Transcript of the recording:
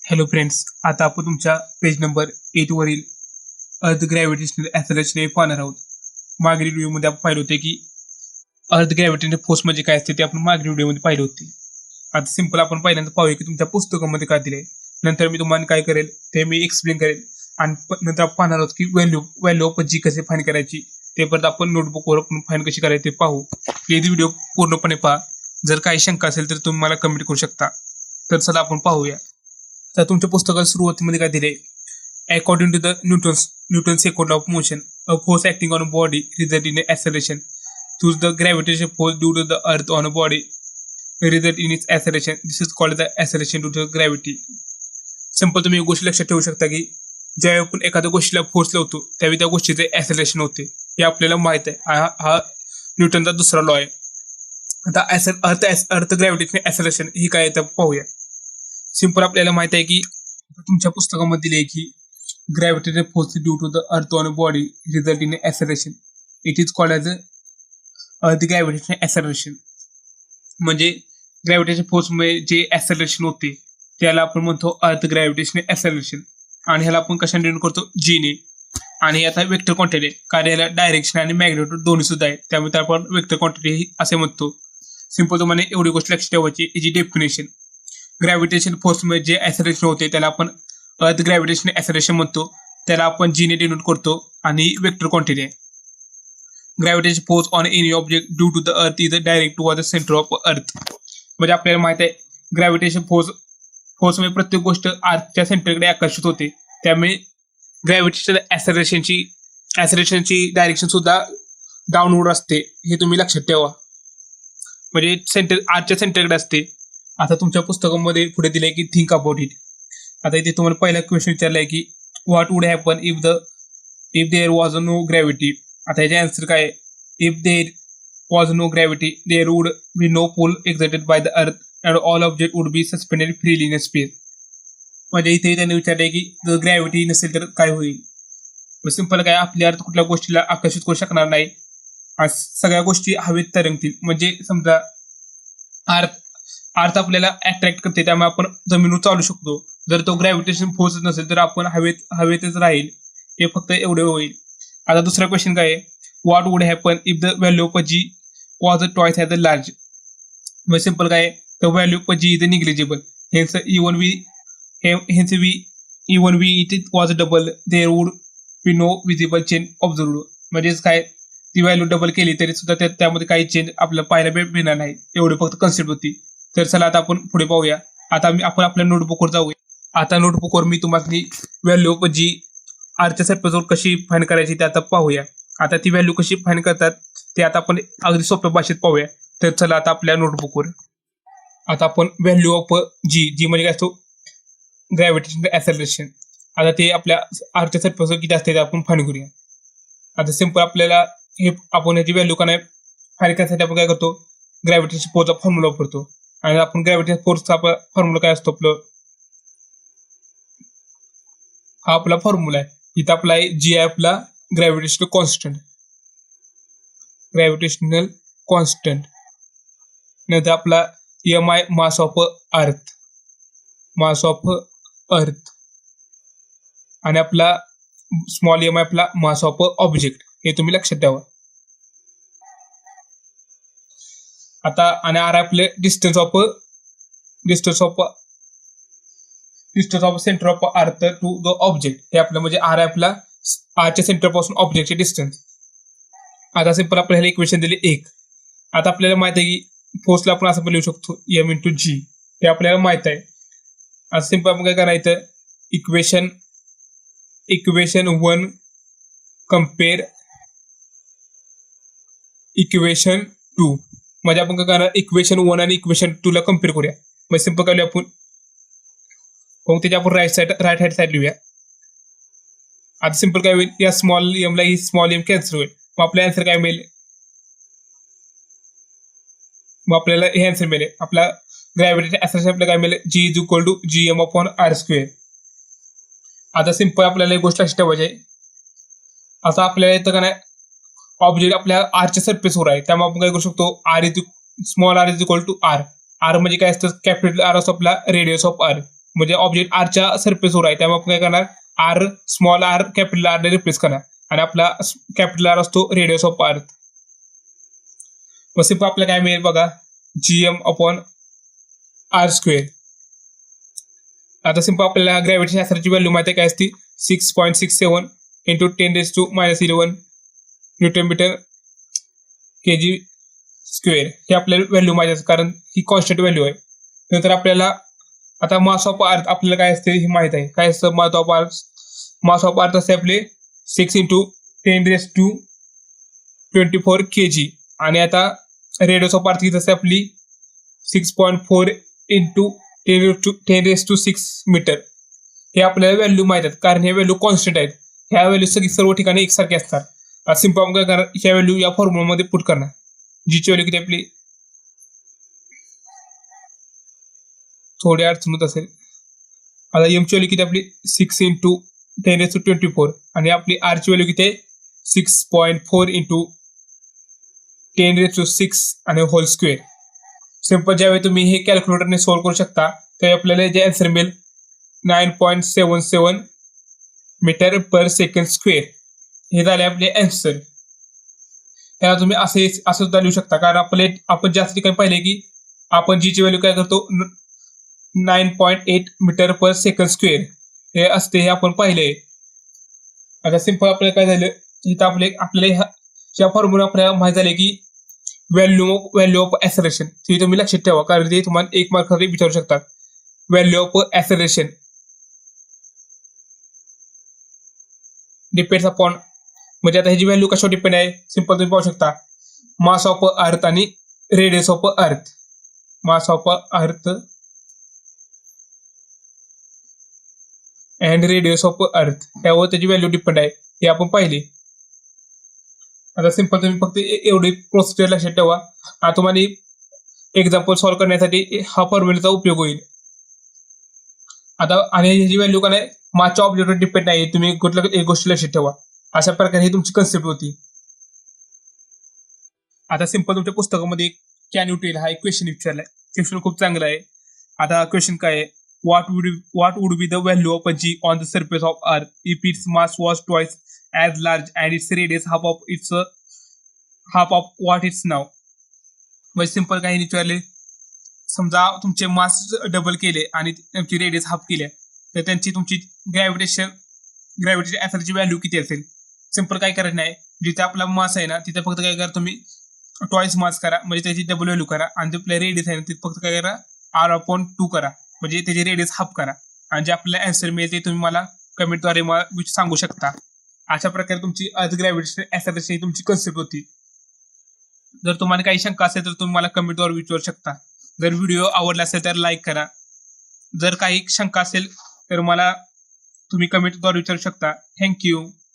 Hello friends, आता आपण तुमच्या पेज नंबर 8 वरील अर्थ ग्रॅव्हिटेशनल ऍक्सेलरेशन पाहणार आहोत. मागील व्हिडिओमध्ये आपण पाहिले होते की अर्थ ग्रॅव्हिटेशनल फोर्स म्हणजे काय असते ते आपण मागील व्हिडिओमध्ये पाहिले होते. आता सिंपल आपण पहिल्यांदा पाहूया की तुमच्या पुस्तकामध्ये काय दिले. नंतर मी तुम्हाला काय करेल ते मी एक्सप्लेन करेल आणि नंतर आपण पाहणार आहोत की व्हॅल्यू ऑफ जी कसे फाईंड करायची ते परत आपण नोटबुकवर फाईंड कशी करायची ते पाहू. प्लीज व्हिडिओ पूर्णपणे पहा. जर काही शंका असेल तर तुम्ही मला कमेंट करू शकता. तर चला आपण पाहूया. तर तुमच्या पुस्तकात सुरुवातीमध्ये काय दिले, according to the Newton second of motion a force acting on a body result in acceleration choose the gravitation force due to the earth on a body result in its acceleration. This is called the acceleration due to gravity. Simple तुम्ही एक गोष्ट लक्षात ठेवू शकता की ज्यावेळी आपण एखाद्या गोष्टीला फोर्स लावतो त्यावेळी त्या गोष्टीचे ऍक्सेलरेशन होते हे आपल्याला माहित आहे. हा न्यूटनचा दुसरा लॉ आहे. आता अर्थ ग्रॅव्हिटेशन ऍक्सेलरेशन ही काय आहे ते पाहूया. सिंपल आपल्याला माहित आहे की तुमच्या पुस्तकामध्ये दिले की gravitational force due to the earth on body result in acceleration. It is called as earth gravitational acceleration. म्हणजे ग्रॅव्हिटेशन फोर्समुळे जे ऍक्सेलरेशन होते त्याला आपण म्हणतो अर्थ ग्रॅव्हिटेशनल ऍक्सेलरेशन. आणि ह्याला आपण कशाने डिनोट करतो, जीने. आणि आता वेक्टर क्वांटिटी कारण याला डायरेक्शन आणि मॅग्नेट्यूड दोन्ही सुद्धा आहे, त्यामुळे आपण वेक्टर क्वांटिटी असे म्हणतो. सिंपल तुम्हाला एवढी गोष्ट लक्षात ठेवायची, याची डेफिनेशन. ग्रॅव्हिटेशन फोर्समुळे जे ऍक्सेलरेशन होते त्याला आपण अर्थ ग्रॅव्हिटेशन ऍक्सेलरेशन म्हणतो. त्याला आपण जीने डिनोट करतो आणि वेक्टर क्वांटिटी आहे. Gravitation force on any object due to the earth is direct toward the centre of earth. म्हणजे आपल्याला माहित आहे ग्रॅव्हिटेशन फोर्समुळे प्रत्येक गोष्ट अर्थच्या सेंटरकडे आकर्षित होते, त्यामुळे ग्रॅव्हिटेशन ऍक्सेलरेशनची डायरेक्शन सुद्धा डाऊनवर्ड असते, हे तुम्ही लक्षात ठेवा. म्हणजे अर्थच्या सेंटरकडे असते. आता तुमच्या पुस्तकामध्ये पुढे दिलंय की थिंक अबाउट इट. आता इथे तुम्हाला पहिला क्वेश्चन विचारलाय की what would happen if there was no gravity. आता याचे आन्सर काय आहे, if there was no gravity there would be no pull exerted by the earth and all object would be suspended freely in space. म्हणजे इथे त्यांनी विचारलंय की जर gravity नसेल तर काय होईल. सिंपल काय, आपली अर्थ कुठल्या गोष्टीला आकर्षित करू शकणार नाही, सगळ्या गोष्टी हवेत तरंगतील. म्हणजे समजा अर्थ आपल्याला अट्रॅक्ट करते त्यामुळे आपण जमिनीवर चालू शकतो. जर तो ग्रॅव्हिटेशन फोर्स नसेल तर आपण हवेतच राहील. हे फक्त एवढे होईल. आता दुसरा क्वेश्चन काय आहे, what would happen if the value of G was a twice as a large. म्हणजे सिंपल काय, the value of G is a negligible. Hence even we it was double there would be no visible change observed. म्हणजेच काय, ती value double केली तरी सुद्धा त्यामध्ये काही चेंज आपल्याला पाहायला मिळणार नाही, एवढी फक्त कन्सेप्ट होती. तर चला आता आपण पुढे पाहूया. आता आपण आपल्या नोटबुकवर जाऊया. आता नोटबुकवर मी तुम्हाला व्हॅल्यू ऑफ जी आरच्या सरफेसवर कशी फाईंड करायची ते आता पाहूया. आता ती व्हॅल्यू कशी फाईंड करतात ते आता आपण अगदी सोप्या भाषेत पाहूया. तर चला आता आपल्या नोटबुकवर आता आपण व्हॅल्यू ऑफ जी म्हणजे काय असतो, ग्रॅव्हिटेशन ऍक्सेलरेशन. आता ते आपल्या आरच्या सरफेसवर किती असते ते आपण फाईंड करूया. आता सिंपल आपल्याला हे आपण याची व्हॅल्यू का नाही फाईंड करण्यासाठी आपण काय करतो, ग्रॅव्हिटेशन फोर्सचा फॉर्म्युला वापरतो. आणि आपण ग्रॅव्हिटेशन फोर्सचा फॉर्म्युला काय असतो, हा आपला फॉर्म्युला आहे. इथं आपला जी आहे आपला ग्रॅव्हिटेशनल कॉन्स्टंट. नंतर आपला M I mass of earth आणि आपला स्मॉल एम आय आपला मास ऑफ ऑब्जेक्ट. हे तुम्ही लक्षात ठेवा. आता आणि आर आपले distance of centre of earth to the object. हे आपलं म्हणजे आर आहे आपला आरच्या सेंटर पासून ऑब्जेक्टचे डिस्टन्स. आता सिंपल आपल्याला इक्वेशन दिले 1. आता आपल्याला माहित आहे की फोर्सला आपण असं पण लिहू शकतो एम इंटू जी, ते आपल्याला माहित आहे. आता सिंपल आपण काय करायचं, इक्वेशन 1 कम्पेअर इक्वेशन 2. म्हणजे आपण काय करणार, इक्वेशन 1 आणि इक्वेशन 2 ला कम्पेअर करूया. मग सिंपल काय आपण मग त्याच्या आपण राईट हँड साईड लिहूया. आता सिंपल काय होईल, या स्मॉल एमला ही स्मॉल एम कॅन्सल होईल. मग आपला आन्सर काय मिळेल, मग आपल्याला हे आन्सर मिळेल. आपला ग्रॅव्हिटेशन ऍक्सेलरेशन आपल्याला काय मिळेल, G is equal to G M upon R square. आता सिंपल आपल्याला एक गोष्ट लक्षात ठेवायची आहे. आता आपल्याला इथं का नाही ऑब्जेक्ट आपल्या आरच्या सरफेसवर आहे, त्यामुळे आपण काय करू शकतो, small R is equal to R. R म्हणजे काय असतं, कॅपिटल आर असतो आपला रेडियस ऑफ आर. म्हणजे ऑब्जेक्ट आरच्या सरफेसवर आहे, त्यामुळे आपण काय करणार, R small R capital R replace करणार आणि आपला कॅपिटल आर असतो रेडियस ऑफ अर्थ. मग सिंपल आपल्याला काय मिळेल बघा, जीएम अपॉन आर स्क्वेअर. आता सिंपल आपल्याला ग्रॅव्हिटी शास्त्राची व्हॅल्यू माहिती आहे काय असते, 6.67 into 10⁻11 Newton metre KG square. हे आपल्याला व्हॅल्यू माहिती असते कारण ही कॉन्स्टंट व्हॅल्यू आहे. नंतर आपल्याला आता मास ऑफ अर्थ आपल्याला काय असते हे माहित आहे. काय असतं मास ऑफ अर्थ असते आपले 6 इंटू 10⁻24 kg. आणि आता रेडियस ऑफ अर्थ किती असते आपली 6.4 इंटू 10⁻6 मीटर. हे आपल्याला व्हॅल्यू माहित आहेत कारण हे व्हॅल्यू कॉन्स्टंट आहेत. ह्या व्हॅल्यू सगळी सर्व ठिकाणी एकसारखे असतात. सिंपल आपण काय करणार, ह्या व्हॅल्यू या फॉर्म्युलामध्ये पुट करणार. जीची व्हॅल्यू किती आपली थोडी अडचण होत असेल. आता एमची व्हॅल्यू किती आपली 6 इंटू 10⁻24 आणि आपली आरची व्हॅल्यू किती आहे 6.4 इंटू 10⁻6 आणि होल स्क्वेअर. सिंपल ज्यावेळी तुम्ही हे कॅल्क्युलेटरने सॉल्व्ह करू शकता त्यावेळी आपल्याला जे आन्सर मिळेल 9.77 मीटर पर सेकंड स्क्वेअर. हे झाले आपले आन्सर. याला तुम्ही असं सुद्धा लिहू शकता कारण आपण जास्त ठिकाणी पाहिले की आपण जीची व्हॅल्यू काय करतो 9.8 मीटर पर सेकंड स्क्वेअर हे असते, हे आपण पाहिले. आता सिंपल आपल्याला काय झालं इथं आपल्याला ह्या फॉर्म्युला आपल्याला माहित झाले की व्हॅल्यू ऑफ ऍक्सेलरेशन. ते तुम्ही लक्षात ठेवा कारण ते तुम्हाला 1 मार्कासाठी विचारू शकतात. Value of acceleration depends upon, म्हणजे आता ह्याची व्हॅल्यू कशावर डिपेंड आहे सिंपल तुम्ही पाहू शकता, मास ऑफ अर्थ आणि रेडियस ऑफ अर्थ. Mass of earth and radius of अर्थ त्यावर त्याची व्हॅल्यू डिपेंड आहे हे आपण पाहिले. आता सिंपल तुम्ही फक्त एवढी प्रोसिजर लक्षात ठेवा. आता तुम्हाला एक्झाम्पल सॉल्व्ह करण्यासाठी हा फॉर्म्युलाचा उपयोग होईल. आता आणि ह्याची व्हॅल्यू का नाही मासच्या ऑब्जेक्टवर डिपेंड नाही, तुम्ही कुठल्या एक गोष्टी लक्षात ठेवा. अशा प्रकारे ही तुमची कन्सेप्ट होती. आता सिंपल तुमच्या पुस्तकामध्ये कॅन यू टेल हा एक क्वेश्चन विचारलाय. क्वेश्चन खूप चांगला आहे. आता क्वेश्चन काय आहे, what would be the value of a G on the surface of Earth if its mass was twice as large and its radius half of what it's now. म्हणजे simple काही विचारले, समजा तुमचे मास डबल केले आणि त्यांची radius half केली तर त्यांची तुमची ग्रॅव्हिटी ऍक्सेलरेशनची व्हॅल्यू किती असेल. सिंपल काय करायचं नाही, जिथे आपला मास आहे ना तिथे फक्त काय करा तुम्ही टॉईस मास करा म्हणजे त्याची डबल व्हॅल्यू करा आणि जे आपल्या रेडियस आहे ना तिथे फक्त काय करा R/2 करा म्हणजे त्याची रेडियस हाफ करा आणि जे आपल्याला आन्सर मिळेल ते तुम्ही मला कमेंटद्वारे मला सांगू शकता. अशा प्रकारे तुमची अर्थ ग्रॅव्हिटेशन ऍक्सेलरेशन तुमची कन्सेप्ट होती. जर तुम्हाला काही शंका असेल तर तुम्ही मला कमेंटद्वारे विचारू शकता. जर व्हिडिओ आवडला असेल तर लाईक करा. जर काही शंका असेल तर मला तुम्ही कमेंटद्वारे विचारू शकता. थँक्यू.